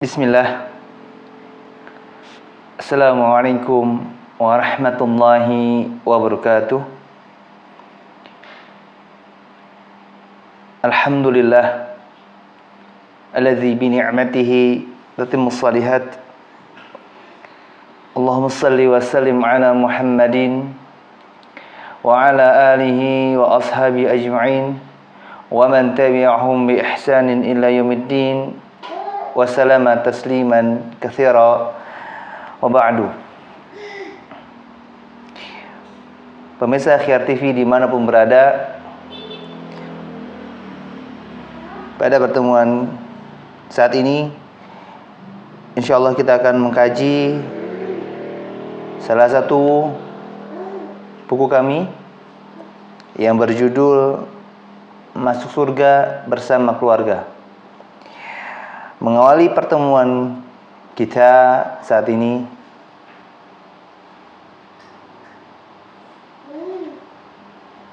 Bismillah. Assalamualaikum warahmatullahi wabarakatuh. Alhamdulillah alladzi bi ni'matihi tatimmus shalihat. Allahumma shalli wa sallim ala Muhammadin wa ala alihi wa ashabi ajma'in wa man tabi'ahum bi ihsanin ila yaumiddin. Wa salama tasliman katsira wa ba'du. Pemirsa Akhyar TV dimanapun berada, pada pertemuan saat ini insyaallah kita akan mengkaji salah satu buku kami yang berjudul Masuk Surga Bersama Keluarga. Mengawali pertemuan kita saat ini,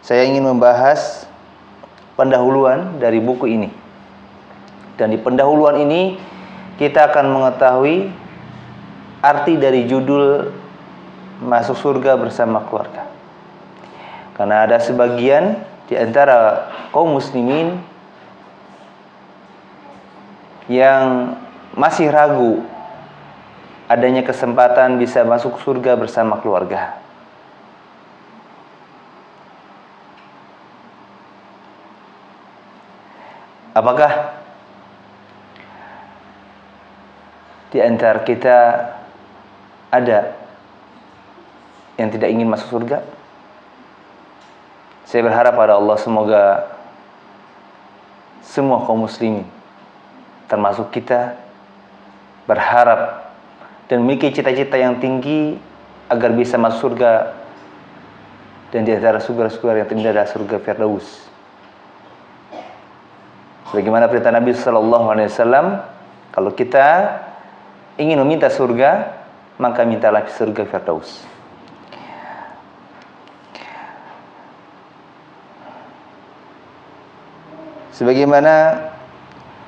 saya ingin membahas pendahuluan dari buku ini. Dan di pendahuluan ini kita akan mengetahui arti dari judul Masuk Surga Bersama Keluarga. Karena ada sebagian di antara kaum muslimin yang masih ragu adanya kesempatan bisa masuk surga bersama keluarga. Apakah di antara kita ada yang tidak ingin masuk surga? Saya berharap pada Allah semoga semua kaum muslimin termasuk kita berharap dan memiliki cita-cita yang tinggi agar bisa masuk surga, dan di antara surga-surga yang terindah adalah surga Firdaus. Sebagaimana perintah Nabi SAW, kalau kita ingin meminta surga, maka mintalah surga Firdaus. Sebagaimana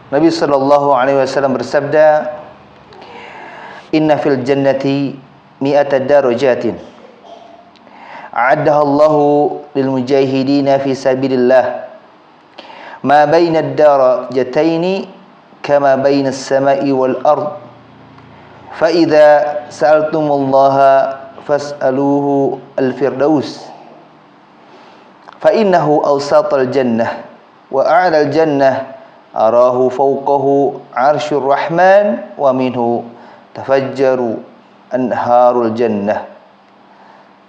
Nabi SAW bersabda, "Inna fil jannati mi'ata darajatin a'addaha Allahu lil mujahidina fi sabilillah ma baina ad-darajataini kama baina as-sama'i wal ard fa idza sa'altumullaha fas'aluhu al-firdaus fa innahu awsatal jannah wa a'lal jannah arahu fawqahu arsyur rahman wa minhu tafajjaru anharul jannah."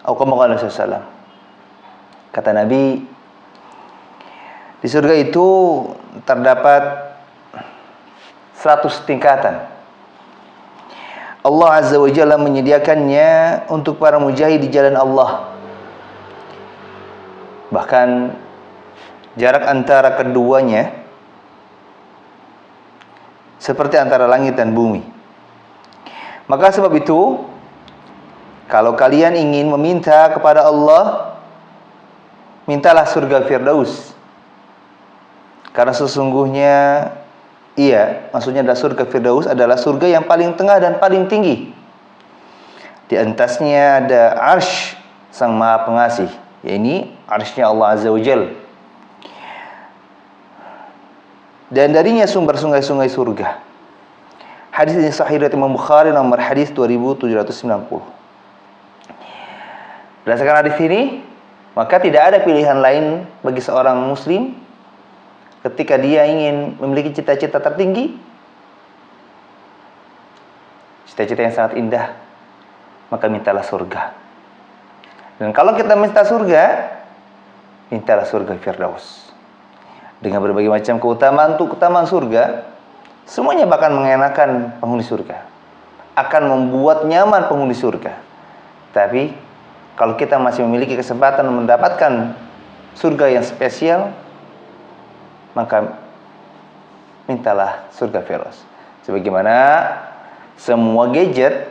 Atau kama qala sallallahu. Kata Nabi, di surga itu terdapat 100 tingkatan. Allah Azza wa Jalla menyediakannya untuk para mujahid di jalan Allah. Bahkan jarak antara keduanya seperti antara langit dan bumi. Maka sebab itu, kalau kalian ingin meminta kepada Allah, mintalah surga Firdaus. Karena sesungguhnya maksudnya adalah surga Firdaus adalah surga yang paling tengah dan paling tinggi. Di atasnya ada arsy Sang Maha Pengasih, yaitu arsy-Nya Allah Azza wa Jalla. Dan darinya sumber sungai-sungai surga. Hadis ini sahih riwayat Imam Bukhari, nomor hadis 2790. Berdasarkan hadis ini, maka tidak ada pilihan lain bagi seorang muslim ketika dia ingin memiliki cita-cita tertinggi, cita-cita yang sangat indah, maka mintalah surga. Dan kalau kita minta surga, mintalah surga Firdaus. Dengan berbagai macam keutamaan surga, semuanya bahkan mengenakan penghuni surga, akan membuat nyaman penghuni surga. Tapi kalau kita masih memiliki kesempatan mendapatkan surga yang spesial, maka mintalah surga Firdaus. Sebagaimana semua gadget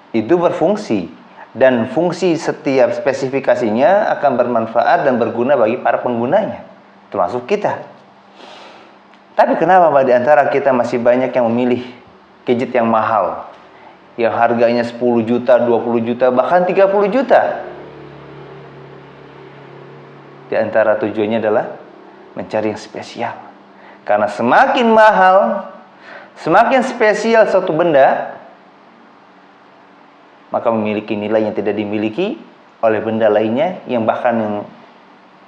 itu berfungsi, dan fungsi setiap spesifikasinya akan bermanfaat dan berguna bagi para penggunanya, termasuk kita. Tapi kenapa di antara kita masih banyak yang memilih gadget yang mahal, yang harganya 10 juta, 20 juta, bahkan 30 juta. Di antara tujuannya adalah mencari yang spesial. Karena semakin mahal, semakin spesial suatu benda, maka memiliki nilai yang tidak dimiliki oleh benda lainnya yang bahkan yang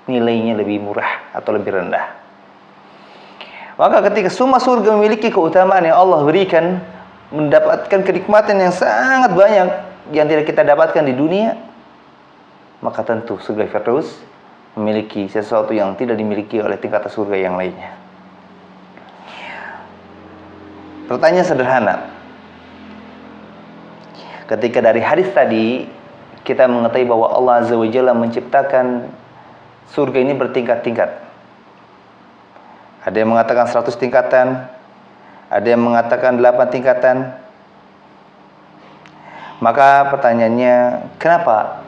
nilainya lebih murah atau lebih rendah. Maka ketika semua surga memiliki keutamaan yang Allah berikan, mendapatkan kenikmatan yang sangat banyak yang tidak kita dapatkan di dunia, maka tentu surga Firdaus memiliki sesuatu yang tidak dimiliki oleh tingkatan surga yang lainnya. Pertanyaan sederhana. Ketika dari hadis tadi kita mengetahui bahwa Allah Azza wa Jalla menciptakan surga ini bertingkat-tingkat. Ada yang mengatakan 100 tingkatan, ada yang mengatakan 8 tingkatan. Maka pertanyaannya, kenapa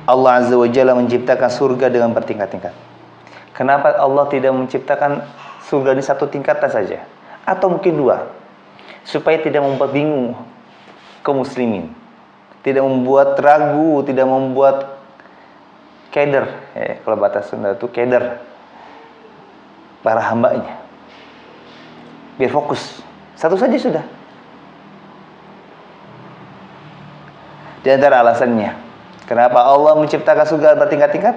Allah Azza wa Jalla menciptakan surga dengan bertingkat-tingkat? Kenapa Allah tidak menciptakan surga di satu tingkatan saja? Atau mungkin 2? Supaya tidak membuat bingung kaum muslimin, tidak membuat ragu, tidak membuat keder. Kalau bahasa Sunda itu keder para hambanya. Biar fokus. Satu saja sudah. Di antara alasannya, kenapa Allah menciptakan surga bertingkat-tingkat?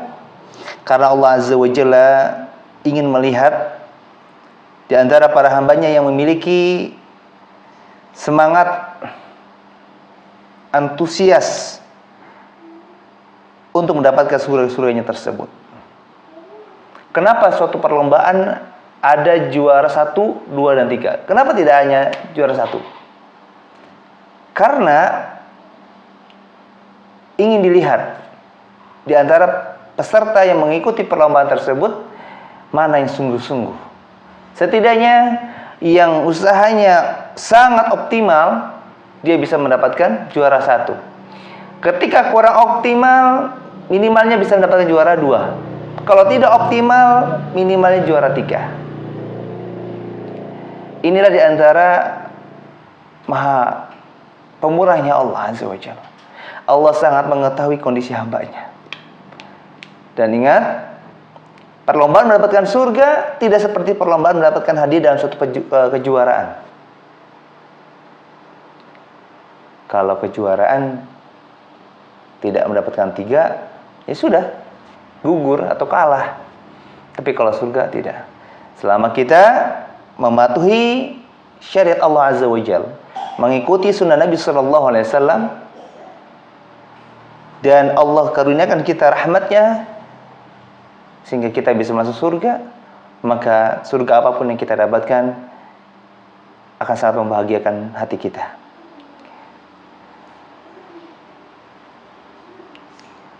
Karena Allah Azza wa Jalla ingin melihat di antara para hambanya yang memiliki semangat, antusias untuk mendapatkan surga-surganya tersebut. Kenapa suatu perlombaan ada juara 1, 2, dan 3? Kenapa tidak hanya juara 1? Karena ingin dilihat di antara peserta yang mengikuti perlombaan tersebut mana yang sungguh-sungguh. Setidaknya yang usahanya sangat optimal, dia bisa mendapatkan juara 1. Ketika kurang optimal, minimalnya bisa mendapatkan juara 2. Kalau tidak optimal, minimalnya juara 3. Inilah di antara maha pemurahnya Allah Azza wa Jalla. Allah sangat mengetahui kondisi hambanya. Dan ingat, perlombaan mendapatkan surga tidak seperti perlombaan mendapatkan hadiah dalam suatu kejuaraan. Kalau kejuaraan tidak mendapatkan 3, ya sudah, gugur atau kalah. Tapi kalau surga tidak. Selama kita mematuhi syariat Allah Azza wa Jalla, mengikuti sunnah Nabi Sallallahu Alaihi Wasallam, dan Allah karuniakan kita rahmatnya sehingga kita bisa masuk surga, maka surga apapun yang kita dapatkan akan sangat membahagiakan hati kita.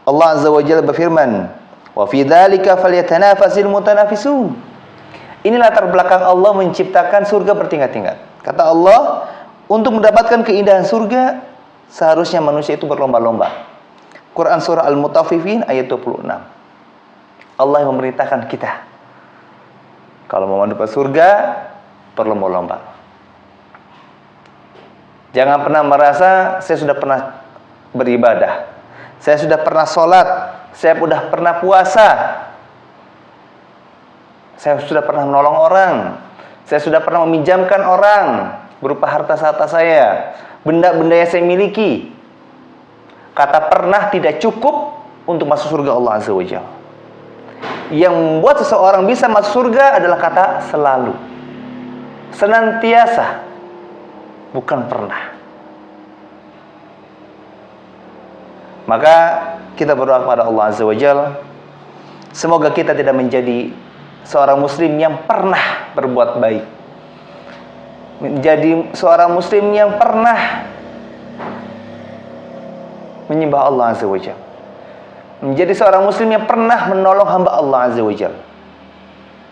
Allah Azza wa Jalla berfirman, "Wa fi dzalika falyatanafasil mutanafisun." Ini latar belakang Allah menciptakan surga bertingkat-tingkat. Kata Allah, untuk mendapatkan keindahan surga seharusnya manusia itu berlomba-lomba. Quran surah Al-Mutaffifin ayat 26. Allah yang memerintahkan kita, kalau mau mendapat surga, berlomba-lomba. Jangan pernah merasa saya sudah pernah beribadah, saya sudah pernah sholat, saya sudah pernah puasa, saya sudah pernah menolong orang, saya sudah pernah meminjamkan orang berupa harta-harta saya, benda-benda yang saya miliki. Kata pernah tidak cukup untuk masuk surga Allah Azza wa Jalla. Yang membuat seseorang bisa masuk surga adalah kata selalu, senantiasa, bukan pernah. Maka kita berdoa kepada Allah Azza wa Jalla, semoga kita tidak menjadi seorang muslim yang pernah berbuat baik, menjadi seorang muslim yang pernah menyembah Allah Azza wa Jalla, menjadi seorang muslim yang pernah menolong hamba Allah Azza wa Jalla.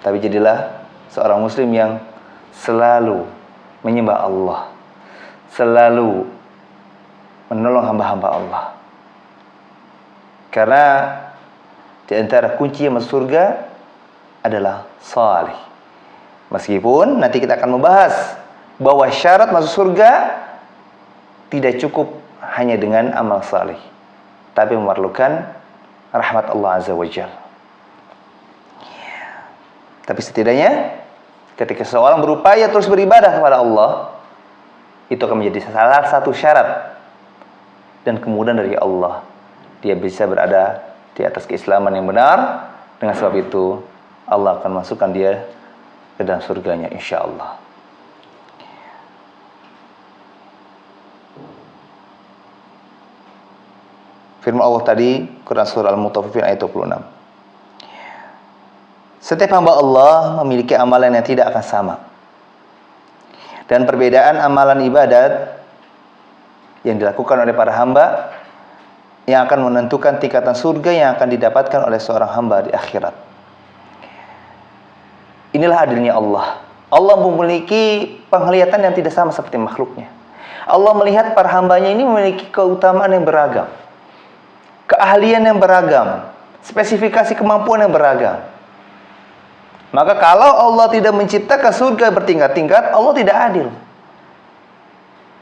Tapi jadilah seorang muslim yang selalu menyembah Allah, selalu menolong hamba-hamba Allah. Karena di antara kunci masuk surga adalah salih. Meskipun nanti kita akan membahas bahwa syarat masuk surga tidak cukup hanya dengan amal saleh, tapi memerlukan rahmat Allah Azza wa Jalla. Tapi setidaknya ketika seorang berupaya terus beribadah kepada Allah, itu akan menjadi salah satu syarat dan kemudahan dari Allah. Dia bisa berada di atas keislaman yang benar. Dengan sebab itu Allah akan masukkan dia ke dalam surganya insyaallah. Firman Allah tadi, Quran surah Al-Mutaffifin ayat 26. Setiap hamba Allah memiliki amalan yang tidak akan sama. Dan perbedaan amalan ibadat yang dilakukan oleh para hamba yang akan menentukan tingkatan surga yang akan didapatkan oleh seorang hamba di akhirat. Inilah adilnya Allah. Allah memiliki penglihatan yang tidak sama seperti makhluknya. Allah melihat para hambanya ini memiliki keutamaan yang beragam, keahlian yang beragam, spesifikasi kemampuan yang beragam. Maka kalau Allah tidak menciptakan surga bertingkat-tingkat, Allah tidak adil.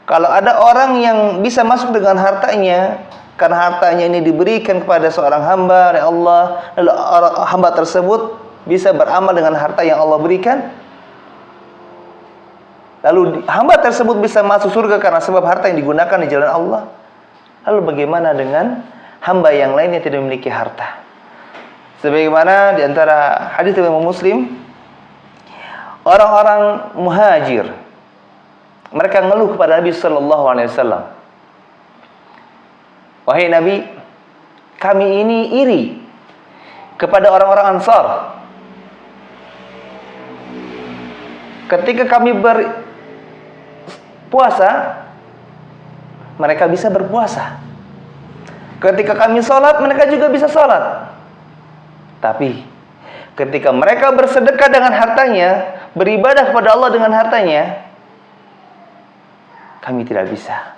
Kalau ada orang yang bisa masuk dengan hartanya, karena hartanya ini diberikan kepada seorang hamba oleh Allah, lalu hamba tersebut bisa beramal dengan harta yang Allah berikan, lalu hamba tersebut bisa masuk surga karena sebab harta yang digunakan di jalan Allah. Lalu bagaimana dengan hamba yang lain yang tidak memiliki harta? Sebagaimana di antara hadis Imam Muslim, orang-orang muhajir, mereka ngeluh kepada Nabi sallallahu alaihi wasallam. Wahai Nabi, kami ini iri kepada orang-orang Ansar. Ketika kami berpuasa, mereka bisa berpuasa. Ketika kami sholat, mereka juga bisa sholat. Tapi ketika mereka bersedekah dengan hartanya, beribadah kepada Allah dengan hartanya, kami tidak bisa.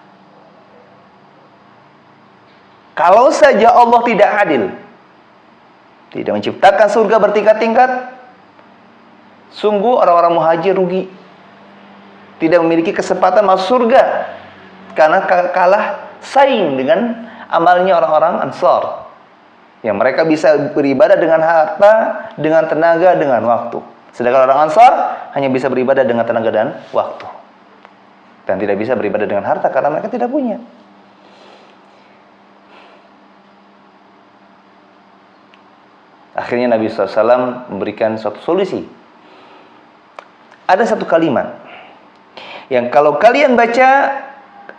Kalau saja Allah tidak adil, tidak menciptakan surga bertingkat-tingkat, sungguh orang-orang muhajir rugi. Tidak memiliki kesempatan masuk surga karena kalah saing dengan amalnya orang-orang Ansar, yang mereka bisa beribadah dengan harta, dengan tenaga, dengan waktu. Sedangkan orang Ansar hanya bisa beribadah dengan tenaga dan waktu, dan tidak bisa beribadah dengan harta karena mereka tidak punya. Akhirnya Nabi SAW memberikan suatu solusi. Ada satu kalimat yang kalau kalian baca,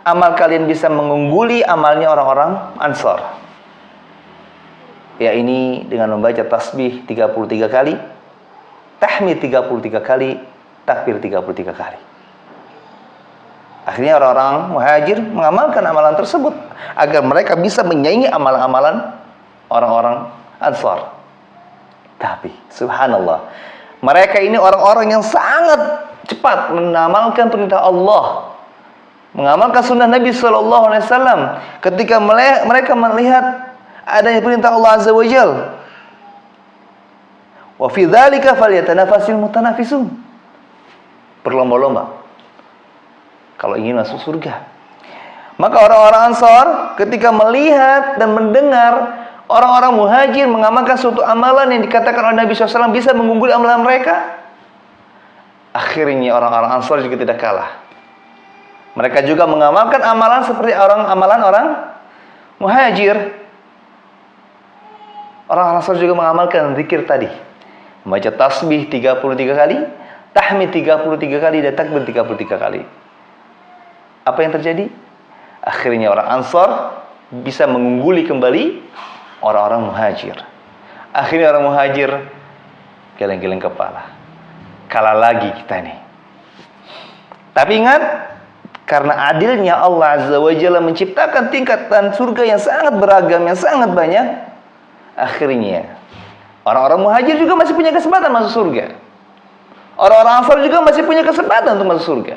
amal kalian bisa mengungguli amalnya orang-orang Ansar. Ya, ini dengan membaca tasbih 33 kali, tahmid 33 kali, takbir 33 kali. Akhirnya orang-orang muhajir mengamalkan amalan tersebut agar mereka bisa menyaingi amalan-amalan orang-orang Ansar. Tapi subhanallah, mereka ini orang-orang yang sangat cepat mengamalkan perintah Allah, mengamalkan sunnah Nabi SAW. Ketika mereka melihat adanya perintah Allah Azza wa Jalla, wa fi dzalika falyatanafasil mutanafisun, berlomba-lomba kalau ingin masuk surga. Maka orang-orang Ansar ketika melihat dan mendengar orang-orang muhajir mengamalkan suatu amalan yang dikatakan oleh Nabi SAW bisa mengungguli amalan mereka, akhirnya orang-orang Ansar juga tidak kalah. Mereka juga mengamalkan amalan seperti amalan orang muhajir. Orang Ansar juga mengamalkan zikir tadi, membaca tasbih 33 kali, tahmid 33 kali, dan takbir 33 kali. Apa yang terjadi? Akhirnya orang Ansar bisa mengungguli kembali orang-orang muhajir. Akhirnya orang muhajir geleng-geleng kepala, kalah lagi kita ini. Tapi ingat, karena adilnya Allah Azza wa Jalla menciptakan tingkatan surga yang sangat beragam, yang sangat banyak, akhirnya orang-orang muhajir juga masih punya kesempatan masuk surga. Orang-orang Ansar juga masih punya kesempatan untuk masuk surga.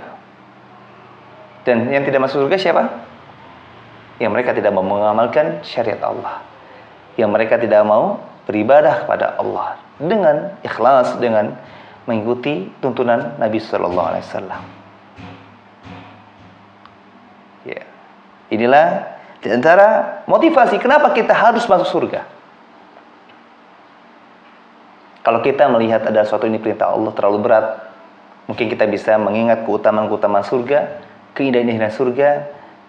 Dan yang tidak masuk surga siapa? Yang mereka tidak mau mengamalkan syariat Allah, yang mereka tidak mau beribadah kepada Allah dengan ikhlas, dengan mengikuti tuntunan Nabi Sallallahu Alaihi Wasallam. Ya. Inilah di antara motivasi kenapa kita harus masuk surga. Kalau kita melihat ada sesuatu ini perintah Allah terlalu berat, mungkin kita bisa mengingat keutamaan-keutamaan surga, keindahan-keindahan surga,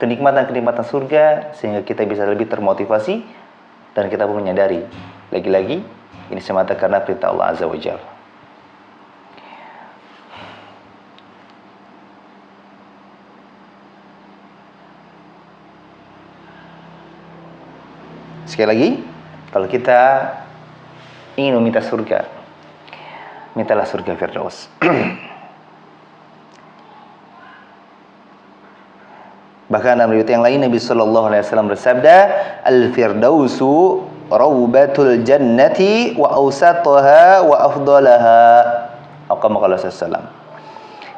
kenikmatan-kenikmatan surga, sehingga kita bisa lebih termotivasi dan kita pun menyadari, lagi-lagi ini semata karena perintah Allah Azza wa Jalla. Sekali lagi, kalau kita ingin meminta surga, mintalah surga Firdaus. Bahkan dalam riwayat yang lain Nabi sallallahu alaihi wasallam bersabda, "Al-Firdausu rawbatul jannati wa awsatuha wa afdalaha." Aqama sallallahu.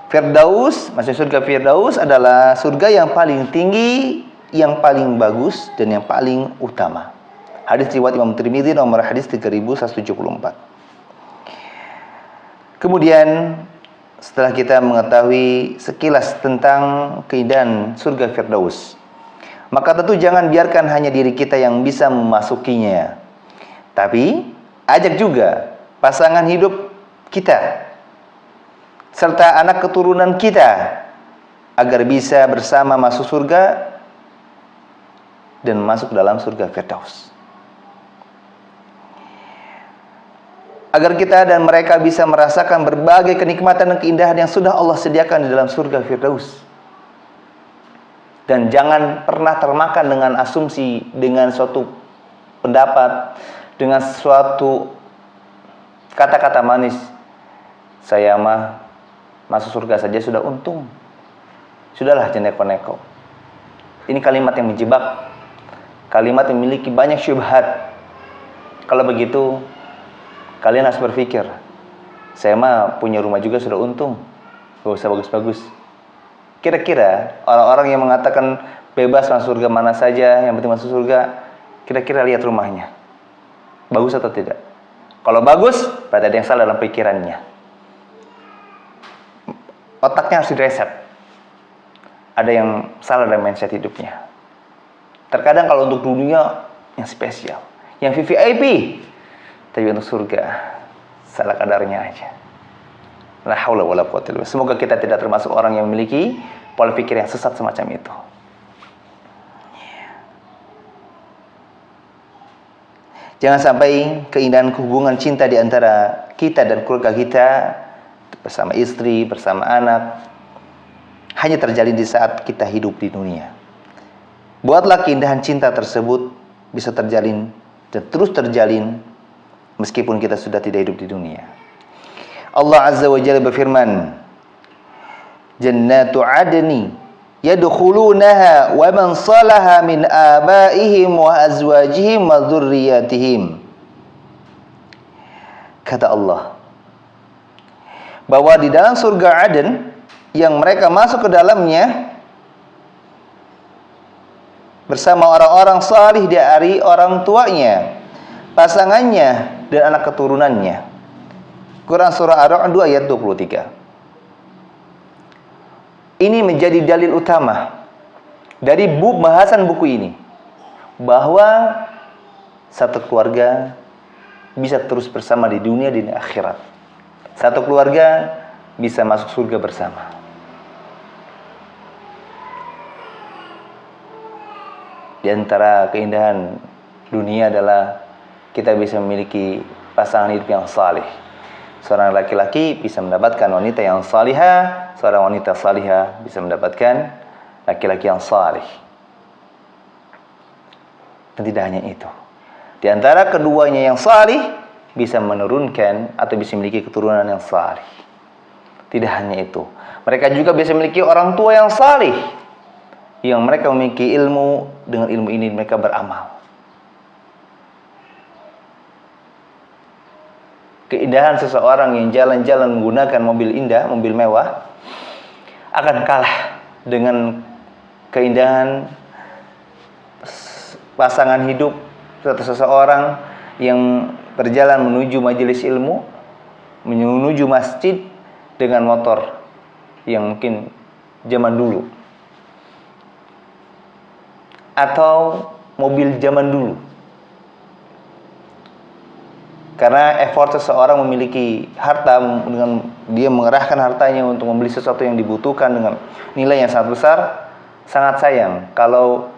Firdaus, maksud surga Firdaus adalah surga yang paling tinggi, yang paling bagus dan yang paling utama. Hadis riwayat Imam Tirmidzi nomor hadis 3174. Kemudian setelah kita mengetahui sekilas tentang keindahan surga Firdaus, maka tentu jangan biarkan hanya diri kita yang bisa memasukinya, tapi ajak juga pasangan hidup kita serta anak keturunan kita agar bisa bersama masuk surga dan masuk dalam surga Firdaus. Agar kita dan mereka bisa merasakan berbagai kenikmatan dan keindahan yang sudah Allah sediakan di dalam surga Firdaus. Dan jangan pernah termakan dengan asumsi, dengan suatu pendapat, dengan suatu kata-kata manis. Saya mah masuk surga saja sudah untung. Sudahlah, jangan neko-neko. Ini kalimat yang menjebak. Kalimat yang memiliki banyak syubhat. Kalau begitu, kalian harus berpikir, saya mah punya rumah juga sudah untung, gak usah bagus-bagus. Kira-kira orang-orang yang mengatakan bebas masuk surga mana saja, yang penting masuk surga, kira-kira lihat rumahnya, bagus atau tidak? Kalau bagus, berarti ada yang salah dalam pikirannya. Otaknya harus direset. Ada yang salah dalam mindset hidupnya. Terkadang kalau untuk dunia yang spesial, yang VVIP, tapi untuk surga salah kadarnya aja. La haula wala quwwata illa billah. Semoga kita tidak termasuk orang yang memiliki pola pikir yang sesat semacam itu. Jangan sampai keindahan hubungan cinta di antara kita dan keluarga kita bersama istri, bersama anak hanya terjalin di saat kita hidup di dunia. Buatlah keindahan cinta tersebut bisa terjalin dan terus terjalin meskipun kita sudah tidak hidup di dunia. Allah Azza wa Jalla berfirman, "Jannatu 'adni yadkhulunaha wa man salaha min abaihim wa azwajihim wa dzurriyyatihim." Kata Allah bahwa di dalam surga Aden yang mereka masuk ke dalamnya bersama orang-orang salih dari orang tuanya, pasangannya dan anak keturunannya. Quran surah Ar-Ra'd ayat 23. Ini menjadi dalil utama dari bahasan buku ini, bahwa satu keluarga bisa terus bersama di dunia dan di akhirat. Satu keluarga bisa masuk surga bersama. Di antara keindahan dunia adalah kita bisa memiliki pasangan hidup yang salih. Seorang laki-laki bisa mendapatkan wanita yang salihah, seorang wanita salihah bisa mendapatkan laki-laki yang salih. Dan tidak hanya itu. Di antara keduanya yang salih bisa menurunkan atau bisa memiliki keturunan yang salih. Tidak hanya itu. Mereka juga bisa memiliki orang tua yang salih, yang mereka memiliki ilmu, dengan ilmu ini mereka beramal. Keindahan seseorang yang jalan-jalan menggunakan mobil indah, mobil mewah, akan kalah dengan keindahan pasangan hidup seseorang yang berjalan menuju majelis ilmu, menuju masjid dengan motor yang mungkin zaman dulu. atau mobil zaman dulu. Karena effort seseorang memiliki harta, dengan dia mengerahkan hartanya untuk membeli sesuatu yang dibutuhkan dengan nilai yang sangat besar, sangat sayang kalau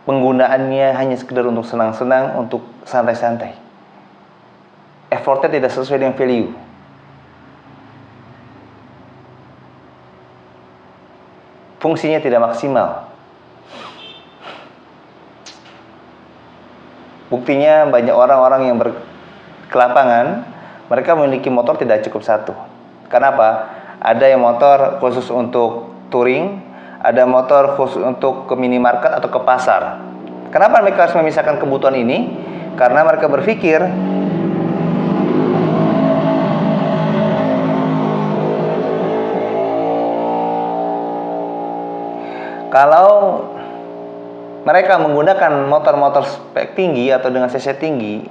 penggunaannya hanya sekedar untuk senang-senang, untuk santai-santai. Effortnya tidak sesuai dengan value. Fungsinya tidak maksimal. Buktinya banyak orang-orang yang berkelapangan, mereka memiliki motor tidak cukup satu. Kenapa? Ada yang motor khusus untuk touring, ada motor khusus untuk ke minimarket atau ke pasar. Kenapa mereka harus memisahkan kebutuhan ini? Karena mereka berpikir kalau mereka menggunakan motor-motor spek tinggi atau dengan cc tinggi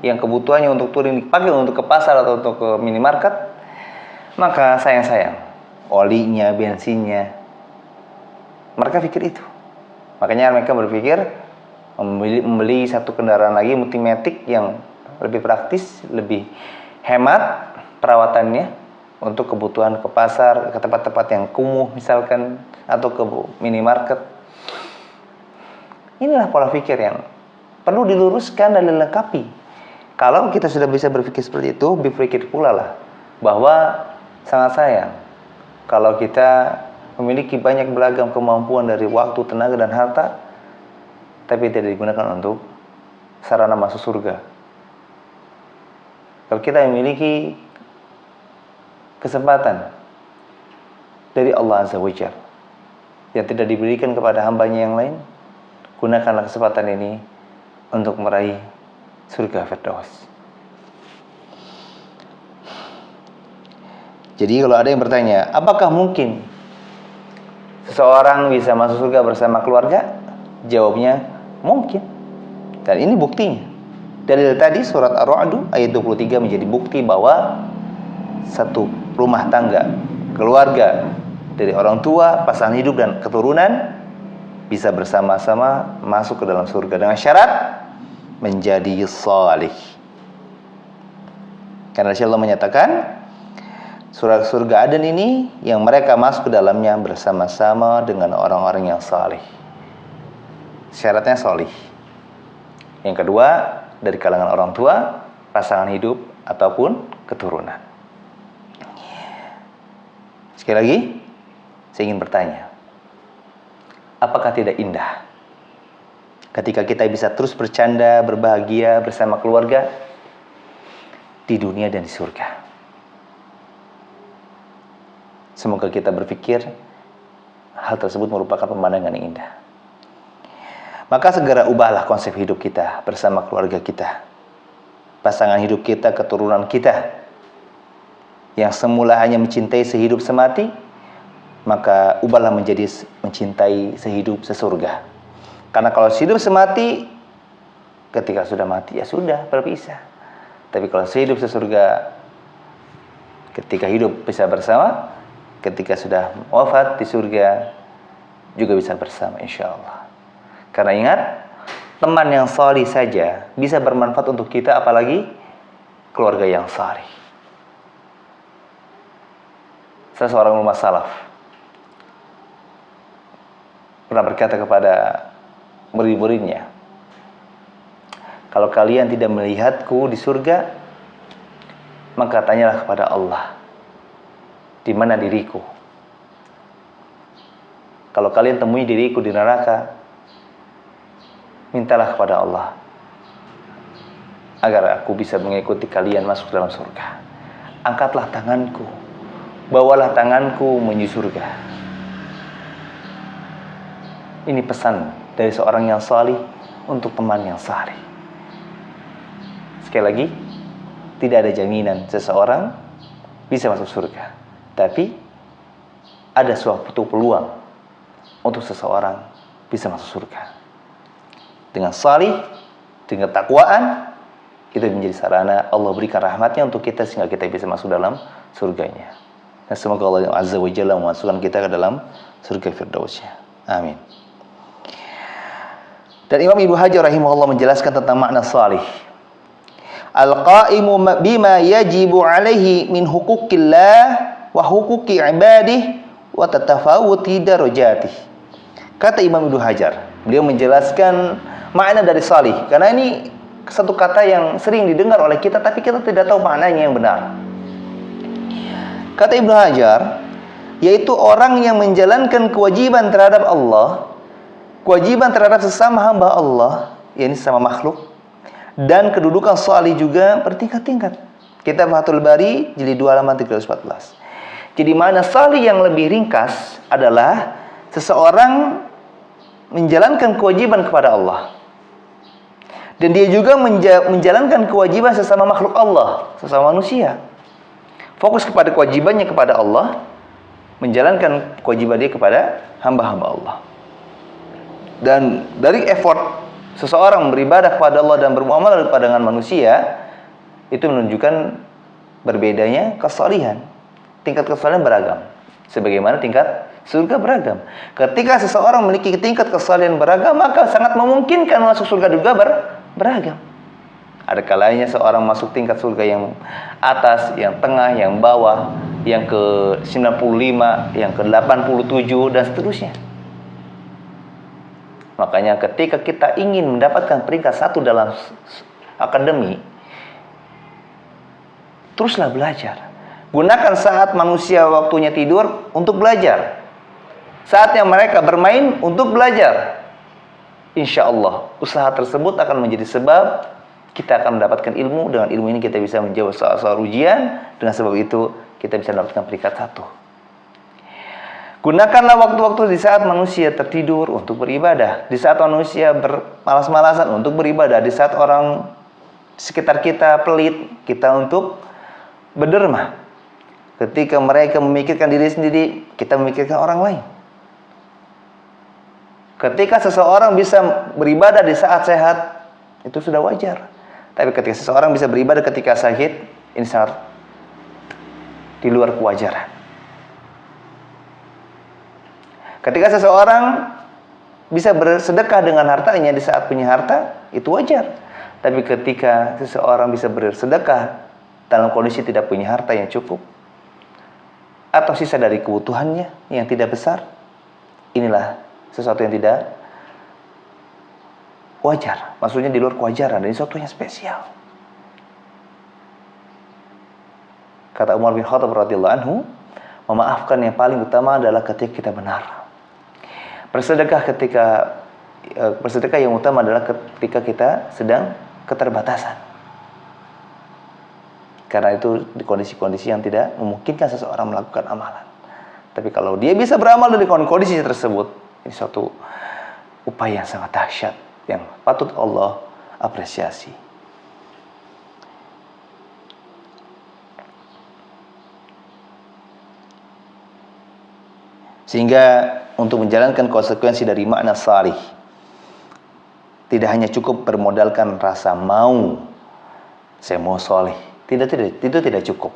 yang kebutuhannya untuk touring dipakai untuk ke pasar atau untuk ke minimarket, maka sayang-sayang olinya, bensinnya. Mereka pikir itu. Makanya mereka berpikir membeli satu kendaraan lagi multimatic yang lebih praktis, lebih hemat perawatannya untuk kebutuhan ke pasar, ke tempat-tempat yang kumuh misalkan, atau ke minimarket. Inilah pola pikir yang perlu diluruskan dan dilengkapi. Kalau kita sudah bisa berpikir seperti itu, berpikir pula lah bahwa sangat sayang kalau kita memiliki banyak beragam kemampuan dari waktu, tenaga, dan harta, tapi tidak digunakan untuk sarana masuk surga. Kalau kita memiliki kesempatan dari Allah Azza wa Jalla yang tidak diberikan kepada hambanya yang lain, gunakanlah kesempatan ini untuk meraih surga Firdaus. Jadi kalau ada yang bertanya, apakah mungkin seseorang bisa masuk surga bersama keluarga? Jawabnya, mungkin. Dan ini buktinya. Dalil tadi surat Ar-Ra'd ayat 23 menjadi bukti bahwa satu rumah tangga, keluarga dari orang tua, pasangan hidup dan keturunan bisa bersama-sama masuk ke dalam surga dengan syarat menjadi salih. Karena Allah menyatakan surga Aden ini yang mereka masuk ke dalamnya bersama-sama dengan orang-orang yang salih. Syaratnya salih. Yang kedua, dari kalangan orang tua, pasangan hidup ataupun keturunan. Sekali lagi, saya ingin bertanya, apakah tidak indah ketika kita bisa terus bercanda, berbahagia bersama keluarga di dunia dan di surga? Semoga kita berpikir hal tersebut merupakan pemandangan yang indah. Maka segera ubahlah konsep hidup kita bersama keluarga kita, pasangan hidup kita, keturunan kita, yang semula hanya mencintai sehidup semati, maka ubahlah menjadi mencintai sehidup sesurga. Karena kalau sehidup semati, ketika sudah mati ya sudah berpisah. Tapi kalau sehidup sesurga, ketika hidup bisa bersama, ketika sudah wafat di surga juga bisa bersama insya-Allah. Karena ingat, teman yang salih saja bisa bermanfaat untuk kita, apalagi keluarga yang salih. Salah seorang ulama salaf pernah berkata kepada murid-muridnya, kalau kalian tidak melihatku di surga, maka tanyalah kepada Allah, di mana diriku? Kalau kalian temui diriku di neraka, mintalah kepada Allah agar aku bisa mengikuti kalian masuk dalam surga. Angkatlah tanganku, bawalah tanganku menuju surga. Ini pesan dari seorang yang salih untuk teman yang salih. Sekali lagi, tidak ada jaminan seseorang bisa masuk surga, tapi ada suatu peluang untuk seseorang bisa masuk surga. Dengan salih, dengan takwaan, itu menjadi sarana Allah berikan rahmatnya untuk kita sehingga kita bisa masuk dalam surganya. Dan semoga Allah Azza wa Jalla memasukkan kita ke dalam surga Firdausnya. Amin. Dan Imam Ibnu Hajar rahimahullah menjelaskan tentang makna salih. Al-qa'imu bima yajibu alaihi min hukukillah wa hukuki ibadih wa tatafawuti darajatih. Kata Imam Ibnu Hajar, beliau menjelaskan makna dari salih, karena ini satu kata yang sering didengar oleh kita tapi kita tidak tahu maknanya yang benar. Kata Ibnu Hajar, yaitu orang yang menjalankan kewajiban terhadap Allah, kewajiban terhadap sesama hamba Allah, yakni sesama makhluk, dan kedudukan salih juga bertingkat-tingkat. Kitab Fathul Bari jilid 2 halaman 314. Jadi makna salih yang lebih ringkas adalah seseorang menjalankan kewajiban kepada Allah, dan dia juga menjalankan kewajiban sesama makhluk Allah, sesama manusia. Fokus kepada kewajibannya kepada Allah, menjalankan kewajiban dia kepada hamba-hamba Allah. Dan dari effort seseorang beribadah kepada Allah dan bermuamalah dengan manusia, itu menunjukkan berbedanya kesalihan. Tingkat kesalihan beragam, sebagaimana tingkat surga beragam. Ketika seseorang memiliki tingkat kesalihan beragam, maka sangat memungkinkan masuk surga juga beragam. Ada kalanya seorang masuk tingkat surga yang atas, yang tengah, yang bawah, yang ke-95, yang ke-87, dan seterusnya. Makanya ketika kita ingin mendapatkan peringkat 1 dalam akademi, teruslah belajar. Gunakan saat manusia waktunya tidur untuk belajar. Saatnya mereka bermain untuk belajar. Insya Allah, usaha tersebut akan menjadi sebab kita akan mendapatkan ilmu. Dengan ilmu ini kita bisa menjawab soal-soal ujian. Dengan sebab itu kita bisa mendapatkan peringkat 1. Gunakanlah waktu-waktu di saat manusia tertidur untuk beribadah, di saat manusia bermalas-malasan untuk beribadah, di saat orang sekitar kita pelit, kita untuk berderma. Ketika mereka memikirkan diri sendiri, kita memikirkan orang lain. Ketika seseorang bisa beribadah di saat sehat, itu sudah wajar. Tapi ketika seseorang bisa beribadah ketika sakit, ini sangat di luar kewajaran. Ketika seseorang bisa bersedekah dengan hartanya di saat punya harta, itu wajar. Tapi ketika seseorang bisa bersedekah dalam kondisi tidak punya harta yang cukup, atau sisa dari kebutuhannya yang tidak besar, inilah sesuatu yang tidak wajar. Maksudnya di luar kewajaran, dan ini sesuatu yang spesial. Kata Umar bin Khattab radhiyallahu anhu, memaafkan yang paling utama adalah ketika kita benar. Bersedekah yang utama adalah ketika kita sedang keterbatasan. Karena itu di kondisi-kondisi yang tidak memungkinkan seseorang melakukan amalan. Tapi kalau dia bisa beramal dari kondisi tersebut, ini suatu upaya yang sangat dahsyat yang patut Allah apresiasi. Sehingga untuk menjalankan konsekuensi dari makna salih, tidak hanya cukup bermodalkan rasa mau, saya mau salih. Itu tidak cukup.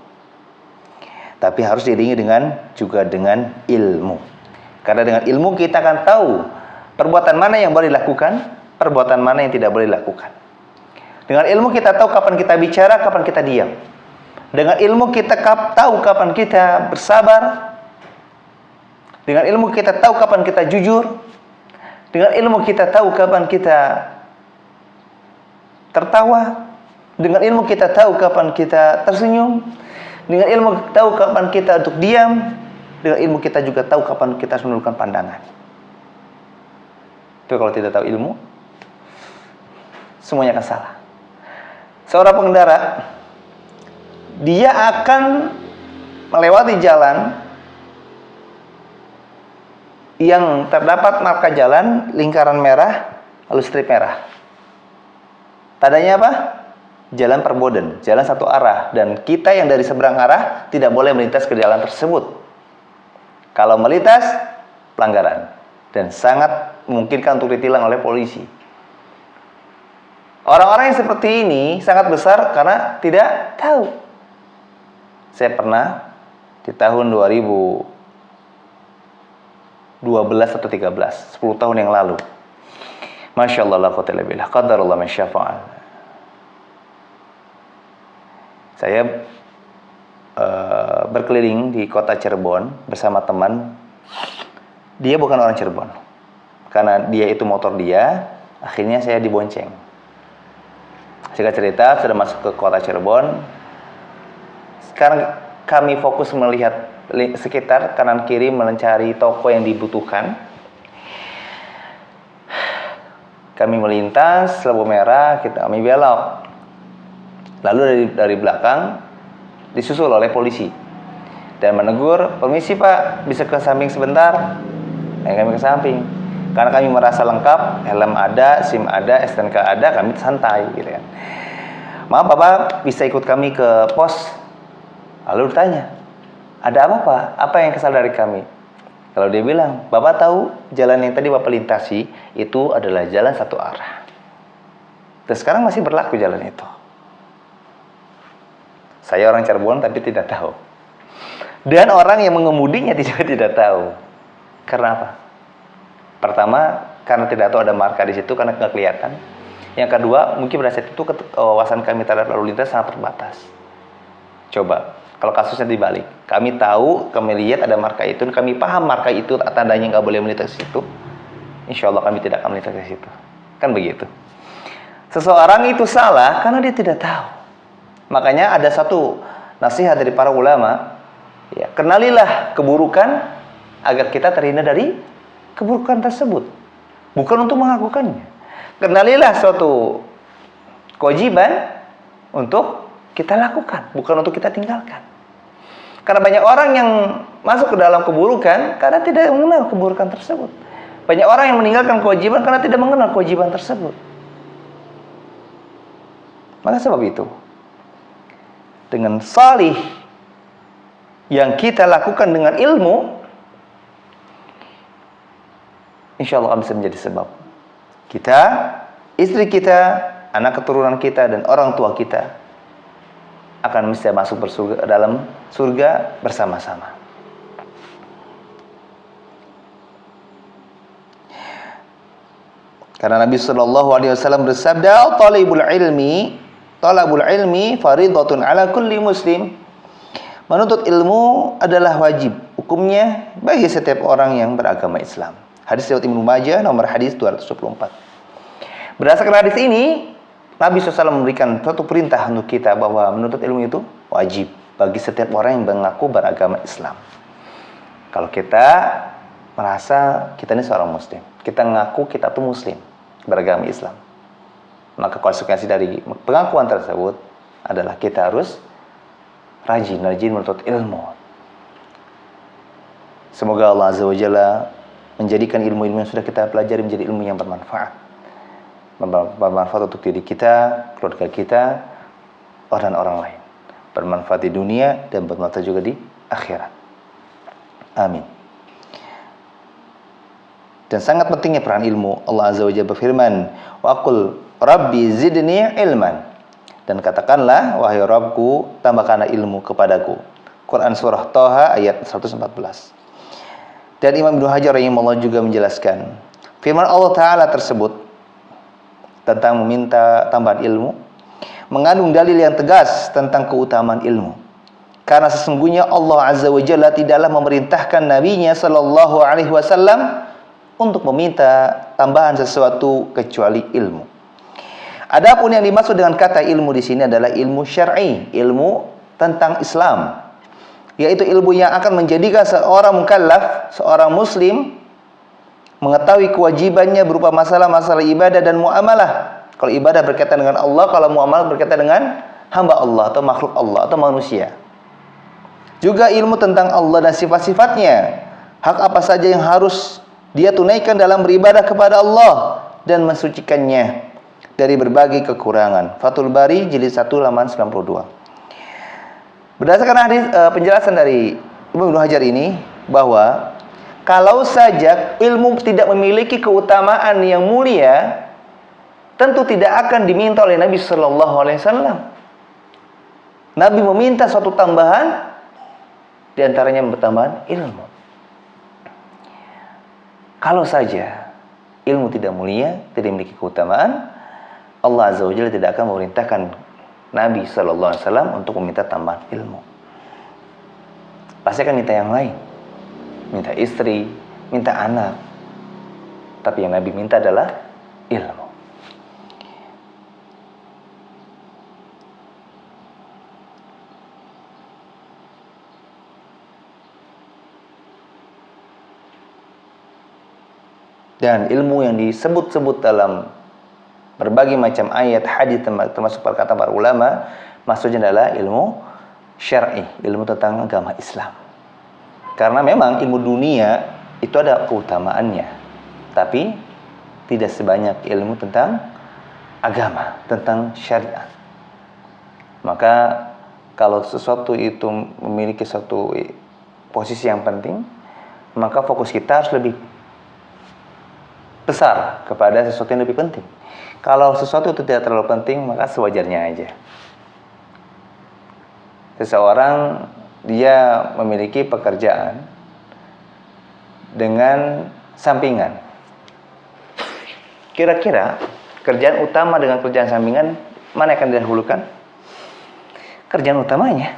Tapi harus diiringi juga dengan ilmu. Karena dengan ilmu kita akan tahu perbuatan mana yang boleh dilakukan, perbuatan mana yang tidak boleh dilakukan. Dengan ilmu kita tahu kapan kita bicara, kapan kita diam. Dengan ilmu kita tahu kapan kita bersabar. Dengan ilmu kita tahu kapan kita jujur. Dengan ilmu kita tahu kapan kita tertawa. Dengan ilmu kita tahu kapan kita tersenyum. Dengan ilmu kita tahu kapan kita untuk diam. Dengan ilmu kita juga tahu kapan kita harus menundukkan pandangan. Tapi kalau tidak tahu ilmu, semuanya akan salah. Seorang pengendara, dia akan melewati jalan yang terdapat marka jalan lingkaran merah lalu strip merah. Tandanya apa? Jalan perboden, jalan satu arah, dan kita yang dari seberang arah tidak boleh melintas ke jalan tersebut. Kalau melintas, pelanggaran, dan sangat memungkinkan untuk ditilang oleh polisi. Orang-orang yang seperti ini sangat besar karena tidak tahu. Saya pernah di tahun 2012 atau 13, 10 tahun yang lalu, Masya Allah, la quwwata illa billah. Qadarullah ma syaa fa'al. Saya berkeliling di kota Cirebon bersama teman. Dia bukan orang Cirebon. Karena dia itu motor dia, akhirnya saya dibonceng. Singkat cerita, sudah masuk ke kota Cirebon. Sekarang kami fokus melihat sekitar kanan kiri mencari toko yang dibutuhkan. Kami melintas lampu merah, kami belok. Lalu dari belakang disusul oleh polisi dan menegur, "Permisi Pak, bisa ke samping sebentar?" Kami ke samping. Karena kami merasa lengkap, helm ada, SIM ada, STNK ada, kami santai gitu kan. "Maaf Bapak, bisa ikut kami ke pos?" Lalu bertanya, "Ada apa Pak? Apa yang kesal dari kami?" Kalau dia bilang, "Bapak tahu jalan yang tadi Bapak lintasi itu adalah jalan satu arah. Dan sekarang masih berlaku jalan itu." Saya orang Cirebon tapi tidak tahu. Dan orang yang mengemudinya juga tidak tahu. Karena apa? Pertama, karena tidak tahu ada marka di situ karena nggak kelihatan. Yang kedua, mungkin pada saat itu wawasan kami terhadap lalu lintas sangat terbatas. Coba, kalau kasusnya dibalik, kami tahu, kami lihat ada marka itu, dan kami paham marka itu tandanya nggak boleh melintas ke situ. Insya Allah kami tidak akan melintas ke situ. Kan begitu. Seseorang itu salah karena dia tidak tahu. Makanya ada satu nasihat dari para ulama, ya, kenalilah keburukan agar kita terhindar dari keburukan tersebut. Bukan untuk mengakukannya. Kenalilah suatu kewajiban untuk kita lakukan, bukan untuk kita tinggalkan. Karena banyak orang yang masuk ke dalam keburukan karena tidak mengenal keburukan tersebut. Banyak orang yang meninggalkan kewajiban karena tidak mengenal kewajiban tersebut. Maka sebab itu, dengan salih yang kita lakukan dengan ilmu, insya Allah bisa menjadi sebab kita, istri kita, anak keturunan kita, dan orang tua kita akan bisa masuk dalam surga bersama-sama. Karena Nabi Shallallahu Alaihi Wasallam bersabda, "Talabul ilmi faridatun ala kulli muslim." Menuntut ilmu adalah wajib hukumnya bagi setiap orang yang beragama Islam. Hadis riwayat Ibnu Majah nomor hadis 224. Berdasarkan hadis ini, Nabi SAW memberikan suatu perintah untuk kita bahwa menuntut ilmu itu wajib bagi setiap orang yang mengaku beragama Islam. Kalau kita merasa kita ini seorang muslim, kita mengaku kita tuh muslim, beragama Islam, maka konsekuensi dari pengakuan tersebut adalah kita harus rajin menuntut ilmu. Semoga Allah Azza wa Jalla menjadikan ilmu-ilmu yang sudah kita pelajari menjadi ilmu yang bermanfaat. Bermanfaat untuk diri kita, keluarga kita, dan orang lain. Bermanfaat di dunia dan bermanfaat juga di akhirat. Amin. Dan sangat pentingnya peran ilmu. Allah Azza wa Jalla berfirman, "Wa qul rabbi zidni ilman." Dan katakanlah, wahai Rabbku, tambahkanlah ilmu kepadaku. Quran surah Thaha ayat 114. Dan Imam Ibnu Hajar rahimahullah juga menjelaskan firman Allah Ta'ala tersebut tentang meminta tambahan ilmu mengandung dalil yang tegas tentang keutamaan ilmu. Karena sesungguhnya Allah Azza wa Jalla tidaklah memerintahkan Nabi-Nya Sallallahu Alaihi Wasallam untuk meminta tambahan sesuatu kecuali ilmu. Adapun yang dimaksud dengan kata ilmu di sini adalah ilmu syar'i, ilmu tentang Islam, yaitu ilmu yang akan menjadikan seorang mukallaf, seorang muslim mengetahui kewajibannya berupa masalah-masalah ibadah dan muamalah. Kalau ibadah berkaitan dengan Allah, kalau muamalah berkaitan dengan hamba Allah atau makhluk Allah atau manusia. Juga ilmu tentang Allah dan sifat-sifatnya, hak apa saja yang harus dia tunaikan dalam beribadah kepada Allah dan mensucikannya dari berbagai kekurangan. Fathul Bari jilid 1 halaman 92. Berdasarkan hadis penjelasan dari Ibnu Hajar ini bahwa kalau saja ilmu tidak memiliki keutamaan yang mulia, tentu tidak akan diminta oleh Nabi Sallallahu Alaihi Wasallam. Nabi meminta suatu tambahan, diantaranya tambahan ilmu. Kalau saja ilmu tidak mulia, tidak memiliki keutamaan, Allah Azza wa Jalla tidak akan memerintahkan Nabi Sallallahu Alaihi Wasallam untuk meminta tambahan ilmu. Pasti akan minta yang lain, minta istri, minta anak. Tapi yang Nabi minta adalah ilmu. Dan ilmu yang disebut-sebut dalam berbagai macam ayat, hadis, termasuk perkataan para ulama, maksudnya adalah ilmu syar'i, ilmu tentang agama Islam. Karena memang ilmu dunia itu ada keutamaannya, tapi tidak sebanyak ilmu tentang agama, tentang syariat. Maka kalau sesuatu itu memiliki suatu posisi yang penting, maka fokus kita harus lebih besar kepada sesuatu yang lebih penting. Kalau sesuatu itu tidak terlalu penting, maka sewajarnya aja. Seseorang dia memiliki pekerjaan dengan sampingan. Kira-kira kerjaan utama dengan kerjaan sampingan mana yang akan didahulukan? Kerjaan utamanya.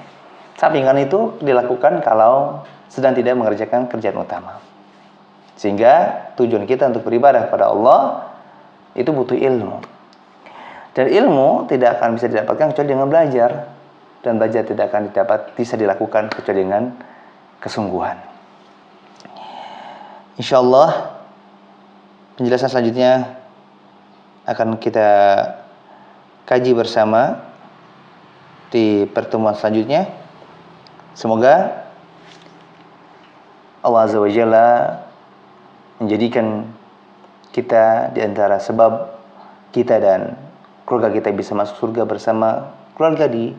Sampingan itu dilakukan kalau sedang tidak mengerjakan kerjaan utama. Sehingga tujuan kita untuk beribadah kepada Allah itu butuh ilmu. Dan ilmu tidak akan bisa didapatkan kecuali dengan belajar. Dan belajar tidak akan bisa dilakukan kecuali dengan kesungguhan. InsyaAllah penjelasan selanjutnya akan kita kaji bersama di pertemuan selanjutnya. Semoga Allah Azza wa Jalla menjadikan kita di antara sebab kita dan keluarga kita bisa masuk surga bersama keluarga di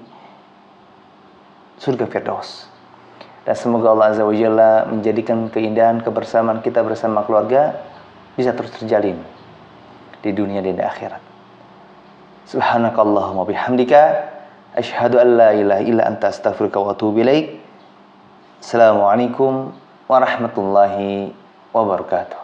surga Firdaus. Dan semoga Allah Azza wa Jalla menjadikan keindahan kebersamaan kita bersama keluarga bisa terus terjalin di dunia dan di akhirat. Subhanakallahumma bihamdika asyhadu an la ilaha illa anta astaghfiruka wa atubu ilaik. Assalamualaikum warahmatullahi wabarakatuh.